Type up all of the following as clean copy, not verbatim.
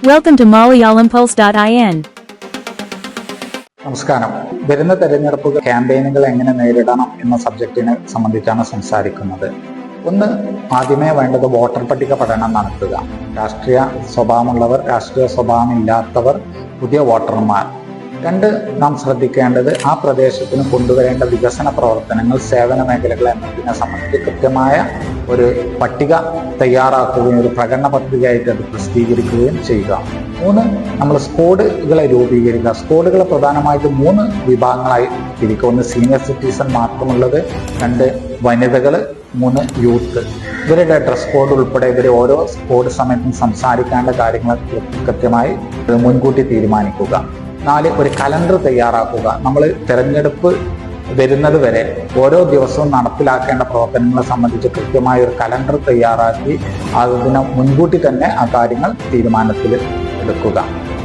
Welcome to MalayalamPulse.in. നമസ്കാരം. വരുന്ന തെരഞ്ഞെടുപ്പ് ക്യാമ്പയിനുകൾ എങ്ങനെ നേരിടണം എന്ന സബ്ജക്റ്റിനെ സംബന്ധിച്ചാണ് സംസാരിക്കുന്നത്. ഒന്ന്, ആദ്യമേ വേണ്ടത് വോട്ടർ പട്ടിക പഠനം നടത്തുക. രാഷ്ട്രീയ സ്വഭാവമുള്ളവർ, രാഷ്ട്രീയ സ്വഭാവമില്ലാത്തവർ, പുതിയ വോട്ടർമാർ. രണ്ട്, നാം ശ്രദ്ധിക്കേണ്ടത് ആ പ്രദേശത്തിന് കൊണ്ടുവരേണ്ട വികസന പ്രവർത്തനങ്ങൾ, സേവന മേഖലകൾ എന്നതിനെ സംബന്ധിച്ച് കൃത്യമായ ഒരു പട്ടിക തയ്യാറാക്കുകയും ഒരു പ്രകടന പത്രികയായിട്ട് അത് പ്രസിദ്ധീകരിക്കുകയും ചെയ്യുക. മൂന്ന്, നമ്മൾ സ്ക്വാഡുകളെ രൂപീകരിക്കുക. സ്ക്വാഡുകൾ പ്രധാനമായിട്ട് 3 വിഭാഗങ്ങളായി തിരിക്കുക. ഒന്ന്, സീനിയർ സിറ്റിസൺ മാത്രമുള്ളത്. 2, വനിതകൾ. 3, യൂത്ത്. ഇവരുടെ ഡ്രസ് കോഡ് ഉൾപ്പെടെ ഇവരെ ഓരോ സ്ക്വാഡ് സമയത്തും സംസാരിക്കേണ്ട കാര്യങ്ങൾ കൃത്യമായി മുൻകൂട്ടി തീരുമാനിക്കുക. 4, ഒരു കലണ്ടർ തയ്യാറാക്കുക. നമ്മൾ തെരഞ്ഞെടുപ്പ് വരുന്നത് വരെ ഓരോ ദിവസവും നടപ്പിലാക്കേണ്ട പ്രവർത്തനങ്ങളെ സംബന്ധിച്ച് കൃത്യമായ ഒരു കലണ്ടർ തയ്യാറാക്കി അതിന് മുൻകൂട്ടി തന്നെ ആ കാര്യങ്ങൾ തീരുമാനത്തിൽ എടുക്കുക.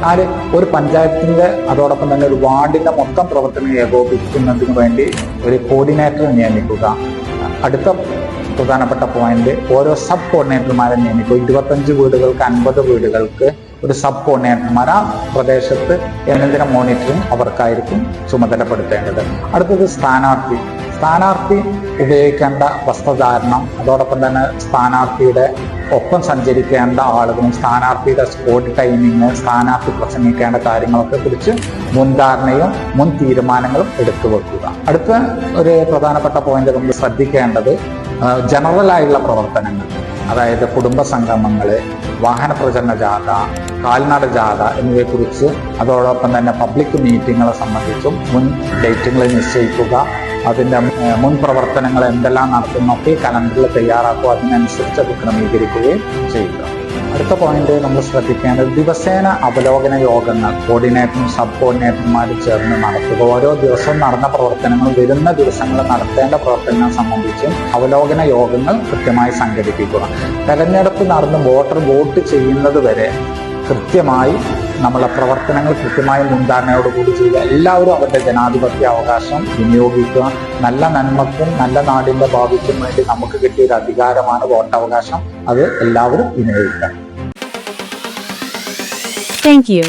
4, ഒരു പഞ്ചായത്തിന്റെ അതോടൊപ്പം തന്നെ ഒരു വാർഡിന്റെ മൊത്തം പ്രവർത്തനം ഏകോപിപ്പിക്കുന്നതിന് വേണ്ടി ഒരു കോർഡിനേറ്റർ നിയമിക്കുക. അടുത്ത പ്രധാനപ്പെട്ട പോയിന്റ്, ഓരോ സബ് കോർഡിനേറ്റർമാരെ നിയമിക്കുക. 25 വീടുകൾക്ക് 50 വീടുകൾക്ക് ഒരു സബ് കോർഡിനേറ്റർമാർ ആ പ്രദേശത്ത് എന്നതിനെ മോണിറ്ററിങ് അവർക്കായിരിക്കും ചുമതലപ്പെടുത്തേണ്ടത്. അടുത്തത് സ്ഥാനാർത്ഥി ഉപയോഗിക്കേണ്ട വസ്ത്രധാരണം, അതോടൊപ്പം തന്നെ സ്ഥാനാർത്ഥിയുടെ ഒപ്പം സഞ്ചരിക്കേണ്ട ആളുകളും സ്ഥാനാർത്ഥിയുടെ സ്പോട്ട് ടൈമിങ്, സ്ഥാനാർത്ഥി പ്രസംഗിക്കേണ്ട കാര്യങ്ങളൊക്കെ കുറിച്ച് മുൻധാരണയും മുൻ തീരുമാനങ്ങളും എടുത്തു വെക്കുക. അടുത്ത ഒരു പ്രധാനപ്പെട്ട പോയിന്റ് നമ്മൾ ശ്രദ്ധിക്കേണ്ടത് ജനറലായുള്ള പ്രവർത്തനങ്ങൾ, അതായത് കുടുംബ സംഗമങ്ങള്, വാഹന പ്രചരണ ജാഥ, കാൽനട ജാഥ എന്നിവയെക്കുറിച്ച്, അതോടൊപ്പം തന്നെ പബ്ലിക് മീറ്റിങ്ങുകളെ സംബന്ധിച്ചും മുൻ ഡേറ്റുകൾ നിശ്ചയിക്കുക. അതിൻ്റെ മുൻ പ്രവർത്തനങ്ങൾ എന്തെല്ലാം നടത്തുന്നൊക്കെ കലണ്ടറിൽ തയ്യാറാക്കുക. അതിനനുസരിച്ച് അത് ക്രമീകരിക്കുകയും ചെയ്യുക. അടുത്ത പോയിന്റ് നമ്മൾ ശ്രദ്ധിക്കേണ്ടത് ദിവസേന അവലോകന യോഗങ്ങൾ കോർഡിനേറ്ററും സബ് കോർഡിനേറ്റർമാരും ചേർന്ന് നടത്തുക. ഓരോ ദിവസവും നടന്ന പ്രവർത്തനങ്ങൾ വരുന്ന ദിവസങ്ങളിൽ നടത്തേണ്ട പ്രവർത്തനങ്ങളെ സംബന്ധിച്ചും അവലോകന യോഗങ്ങൾ കൃത്യമായി സംഘടിപ്പിക്കുക. തെരഞ്ഞെടുപ്പ് നടന്ന് വോട്ടർ വോട്ട് ചെയ്യുന്നത് വരെ കൃത്യമായി നമ്മളെ പ്രവർത്തനങ്ങൾ കൃത്യമായി മുൻധാരണയോടുകൂടി ചെയ്യുക. എല്ലാവരും അവരുടെ ജനാധിപത്യ അവകാശം വിനിയോഗിക്കുക. നല്ല നന്മക്കും നല്ല നാടിന്റെ ഭാവിക്കും വേണ്ടി നമുക്ക് കിട്ടിയ ഒരു അധികാരമാണ് വോട്ടവകാശം. അത് എല്ലാവരും വിനിയോഗിക്കുക. Thank you.